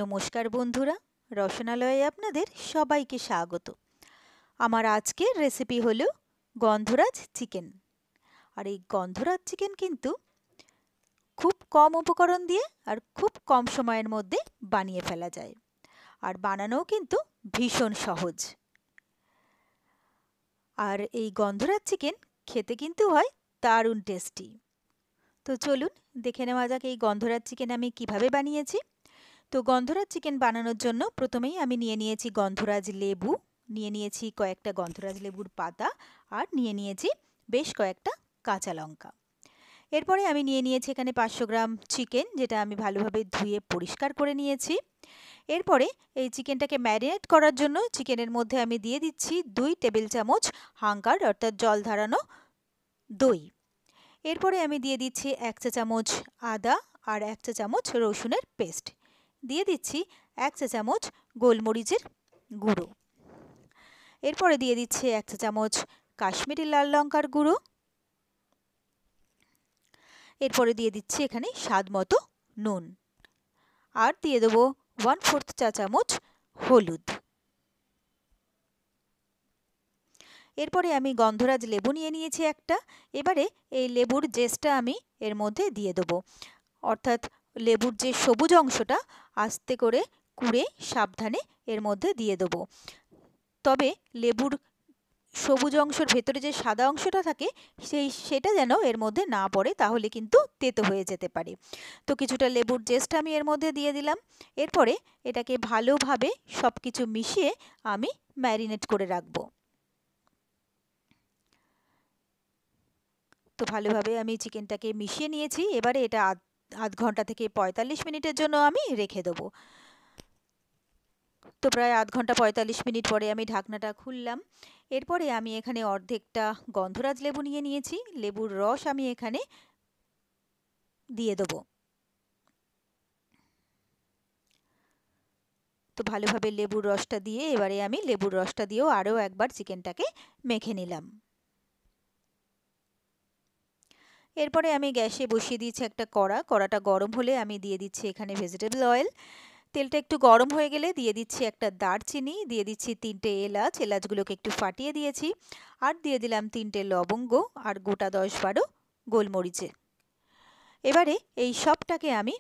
নমস্কার বন্ধুরা, রসনালয়ে আপনাদের সবাইকে স্বাগত। আমার আজকের রেসিপি হলো গন্ধরাজ চিকেন। আর এই গন্ধরাজ চিকেন কিন্তু খুব কম উপকরণ দিয়ে আর খুব কম সময়ের মধ্যে বানিয়ে ফেলা যায়। আর বানানোও কিন্তু ভীষণ সহজ। আর এই গন্ধরাজ চিকেন খেতে কিন্তু হয় দারুণ টেস্টি। তো চলুন দেখে নেওয়া যাক এই গন্ধরাজ চিকেন আমি কিভাবে বানিয়েছি। তো গন্ধরাজ চিকেন বানানোর জন্য প্রথমেই আমি নিয়ে নিয়েছি গন্ধরাজ লেবু, নিয়ে নিয়েছি কয়েকটা গন্ধরাজ লেবুর পাতা, আর নিয়ে নিয়েছি বেশ কয়েকটা কাঁচা লঙ্কা। এরপরে আমি নিয়ে নিয়েছি এখানে 500 গ্রাম চিকেন, যেটা আমি ভালোভাবে ধুয়ে পরিষ্কার করে নিয়েছি। এরপরে এই চিকেনটাকে ম্যারিনেট করার জন্য চিকেনের মধ্যে আমি দিয়ে দিচ্ছি 2 টেবিল চামচ হাঙ্গার অর্থাৎ জল ধারানো দই। এরপরে আমি দিয়ে দিচ্ছি 1 চা চামচ আদা আর 1 চা চামচ রসুনের পেস্ট। দিয়ে দিচ্ছি 1 চা চামচ গোলমরিচের গুঁড়ো। এরপরে দিয়ে দিচ্ছি 1 চা চামচ কাশ্মীরি লাল লঙ্কার গুঁড়ো। এরপরে দিয়ে দিচ্ছি এখানে স্বাদ মতো নুন, আর দিয়ে দেবো 1/4 চা চামচ হলুদ। এরপরে আমি গন্ধরাজ লেবু নিয়ে নিয়েছি একটা। এবারে এই লেবুর জেসটা আমি এর মধ্যে দিয়ে দেবো, অর্থাৎ লেবুর যে সবুজ অংশটা আস্তে করে কুড়ে সাবধানে এর মধ্যে দিয়ে দেবো। তবে লেবুর সবুজ অংশের ভেতরে যে সাদা অংশটা থাকে সেটা যেন এর মধ্যে না পড়ে, তাহলে কিন্তু তেতো হয়ে যেতে পারে। তো কিছুটা লেবুর জেস্ট আমি এর মধ্যে দিয়ে দিলাম। এরপরে এটাকে ভালোভাবে সব কিছু মিশিয়ে আমি ম্যারিনেট করে রাখবো। তো ভালোভাবে আমি চিকেনটাকে মিশিয়ে নিয়েছি। এবারে এটা আধ ঘন্টা থেকে 45 মিনিটের জন্য আমি রেখে দেবো। তো প্রায় আধ ঘন্টা 45 মিনিট পরে আমি ঢাকনাটা খুললাম। এরপরে আমি এখানে অর্ধেকটা গন্ধরাজ লেবু নিয়ে নিয়েছি। লেবুর রস আমি এখানে দিয়ে দেবো। তো ভালোভাবে লেবুর রসটা দিয়ে এবারে আমি লেবুর রসটা দিয়েও আরও একবার চিকেনটাকে মেখে নিলাম। এরপরে আমি গ্যাসে বসিয়ে দিয়েছি একটা কড়াটা গরম হলে আমি দিয়ে দিচ্ছি এখানে ভেজিটেবল অয়েল। তেলটা একটু গরম হয়ে গেলে দিয়ে দিচ্ছি একটা দারচিনি, দিয়ে দিচ্ছি 3টে এলাচ, এলাচগুলোকে একটু ফাটিয়ে দিয়েছি, আর দিয়ে দিলাম 3টে লবঙ্গ আর গোটা 10-12 গোলমরিচে। এবারে এই সবটাকে আমি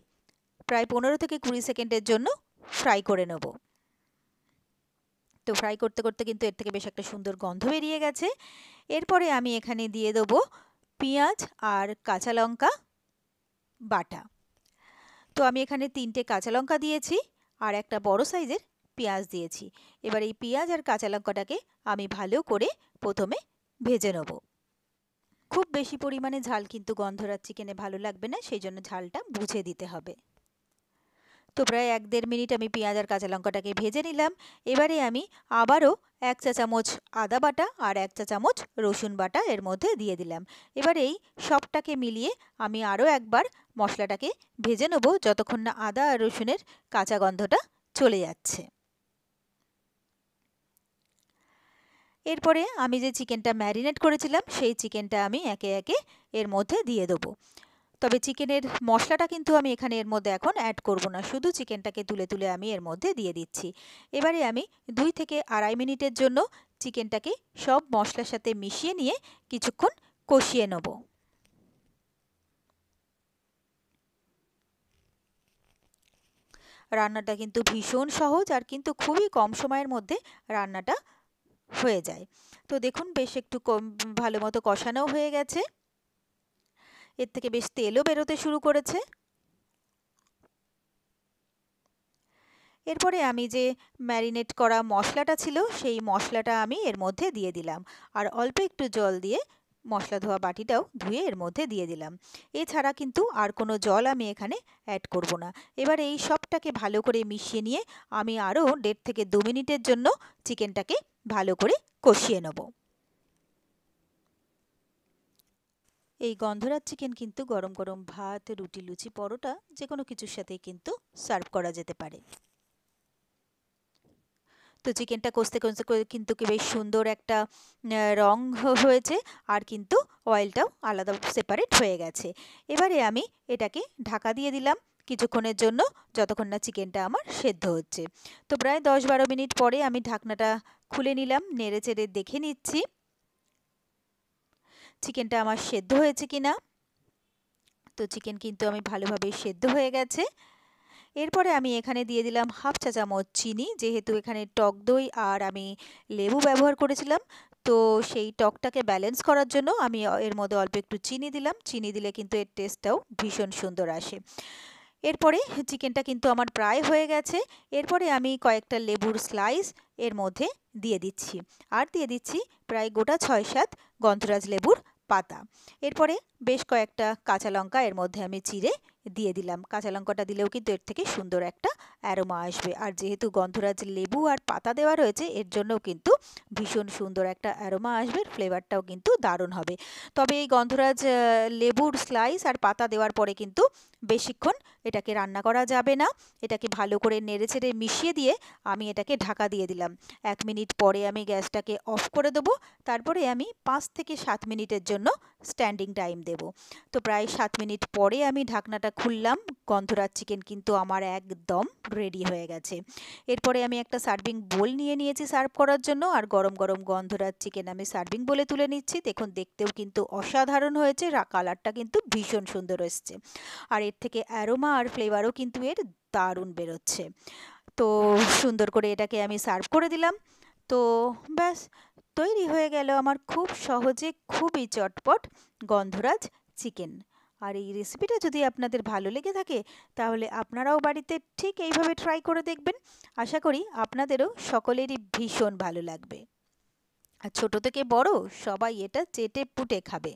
প্রায় 15 থেকে 20 সেকেন্ডের জন্য ফ্রাই করে নেব। তো ফ্রাই করতে করতে কিন্তু এর থেকে বেশ একটা সুন্দর গন্ধ বেরিয়ে গেছে। এরপরে আমি এখানে দিয়ে দেবো পেঁয়াজ আর কাঁচা লঙ্কা বাটা। তো আমি এখানে 3টে কাঁচা লঙ্কা দিয়েছি আর একটা বড় সাইজের পেঁয়াজ দিয়েছি। এবার এই পেঁয়াজ আর কাঁচা লঙ্কাটাকে আমি ভালো করে প্রথমে ভেজে নেব। খুব বেশি পরিমাণে ঝাল কিন্তু গন্ধরাজ চিকেনে ভালো লাগবে না, সেই জন্য ঝালটা বুঝে দিতে হবে। তো প্রায় 1-1.5 মিনিট আমি পেঁয়াজ আর কাঁচা লঙ্কাটাকে ভেজে নিলাম। এবারে আমি আবারও 1 চা চামচ আদা বাটা আর 1 চা চামচ রসুন বাটা এর মধ্যে দিয়ে দিলাম। এবার এই সবটাকে মিলিয়ে আমি আরও একবার মশলাটাকে ভেজে নেব, যতক্ষণ না আদা আর রসুনের কাঁচা গন্ধটা চলে যাচ্ছে। এরপরে আমি যে চিকেনটা ম্যারিনেট করেছিলাম সেই চিকেনটা আমি একে একে এর মধ্যে দিয়ে দেবো। তবে চিকেনের মশলাটা কিন্তু আমি এখানে এর মধ্যে এখন অ্যাড করব না, শুধু চিকেনটাকে তুলে তুলে আমি এর মধ্যে দিয়ে দিচ্ছি। এবারে আমি 2 থেকে 2.5 মিনিটের জন্য চিকেনটাকে সব মশলার সাথে মিশিয়ে নিয়ে কিছুক্ষণ কষিয়ে নেব। রান্নাটা কিন্তু ভীষণ সহজ আর কিন্তু খুবই কম সময়ের মধ্যে রান্নাটা হয়ে যায়। তো দেখুন বেশ একটু ভালো মতো কষানোও হয়ে গেছে, এর থেকে বেশ তেলও বেরোতে শুরু করেছে। এরপরে আমি যে ম্যারিনেট করা মশলাটা ছিল সেই মশলাটা আমি এর মধ্যে দিয়ে দিলাম, আর অল্প একটু জল দিয়ে মশলা ধোয়া বাটিটাও ধুয়ে এর মধ্যে দিয়ে দিলাম। এছাড়া কিন্তু আর কোনো জল আমি এখানে অ্যাড করব না। এবার এই সবটাকে ভালো করে মিশিয়ে নিয়ে আমি আরও 1.5 থেকে 2 মিনিটের জন্য চিকেনটাকে ভালো করে কষিয়ে নেব। এই গন্ধরাজ চিকেন কিন্তু গরম গরম ভাত, রুটি, লুচি, পরোটা যে কোনো কিছুর সাথেই কিন্তু সার্ভ করা যেতে পারে। তো চিকেনটা কষতে কষতে কিন্তু বেশ সুন্দর একটা রং হয়েছে, আর কিন্তু অয়েলটাও আলাদা সেপারেট হয়ে গেছে। এবারে আমি এটাকে ঢাকা দিয়ে দিলাম কিছুক্ষণের জন্য, যতক্ষণ না চিকেনটা আমার সেদ্ধ হচ্ছে। তো প্রায় 10-12 মিনিট পরে আমি ঢাকনাটা খুলে নিলাম, নেড়ে চেড়ে দেখে নিচ্ছি চিকেনটা আমার সেদ্ধ হয়েছে কিনা। তো চিকেন কিন্তু আমি ভালোভাবে সেদ্ধ হয়ে গেছে। এরপরে আমি এখানে দিয়ে দিলাম 1/2 চা চামচ চিনি, যেহেতু এখানে টক দই আর আমি লেবু ব্যবহার করেছিলাম, তো সেই টকটাকে ব্যালেন্স করার জন্য আমি এর মধ্যে অল্প একটু চিনি দিলাম। চিনি দিলে কিন্তু এর টেস্টটাও ভীষণ সুন্দর আসে। এরপরে চিকেনটা কিন্তু আমার প্রায় হয়ে গেছে। এরপরে আমি কয়েকটা লেবুর স্লাইস এর মধ্যে দিয়ে দিচ্ছি, আর দিয়ে দিচ্ছি প্রায় গোটা 6-7 গন্ধরাজ লেবুর পাতা। এরপরে বেশ কয়েকটা কাঁচা লঙ্কা এর মধ্যে আমি চিড়ে দিয়ে দিলাম। কাঁচা লঙ্কাটা দিলেও কিন্তু এর থেকে সুন্দর একটা অ্যারোমা আসবে, আর যেহেতু গন্ধরাজ লেবু আর পাতা দেওয়া রয়েছে, এর জন্যও কিন্তু ভীষণ সুন্দর একটা অ্যারোমা আসবে, ফ্লেভারটাও কিন্তু দারুণ হবে। তবে এই গন্ধরাজ লেবুর স্লাইস আর পাতা দেওয়ার পরে কিন্তু বেশিক্ষণ এটাকে রান্না করা যাবে না। এটাকে ভালো করে নেড়েচেড়ে মিশিয়ে দিয়ে আমি এটাকে ঢাকা দিয়ে দিলাম। 1 মিনিট পরে আমি গ্যাসটাকে অফ করে দেবো। তারপরে আমি 5 থেকে 7 মিনিটের জন্য স্ট্যান্ডিং টাইম দেব। তো প্রায় 7 মিনিট পরে আমি ঢাকনাটা খুললাম। গন্ধরাজ চিকেন কিন্তু আমার একদম রেডি হয়ে গেছে। এরপরে আমি একটা সার্ভিং বোল নিয়ে নিয়েছি সার্ভ করার জন্য, আর গরম গরম গন্ধরাজ চিকেন আমি সার্ভিং বোলে তুলে নিচ্ছি। দেখুন, দেখতেও কিন্তু অসাধারণ হয়েছে, কালারটা কিন্তু ভীষণ সুন্দর এসছে, আর এর থেকে অ্যারোমা আর ফ্লেভারও কিন্তু এর দারুণ বেরোচ্ছে। তো সুন্দর করে এটাকে আমি সার্ভ করে দিলাম। তো ব্যাস, তৈরি হয়ে গেল আমার খুব সহজে, খুবই চটপট গন্ধরাজ চিকেন। আর এই রেসিপিটা যদি আপনাদের ভালো লেগে থাকে, তাহলে আপনারাও বাড়িতে ঠিক এইভাবে ট্রাই করে দেখবেন। আশা করি আপনাদেরও সকলেরই ভীষণ ভালো লাগবে, আর ছোট থেকে বড় সবাই এটা চেটে পুটে খাবে।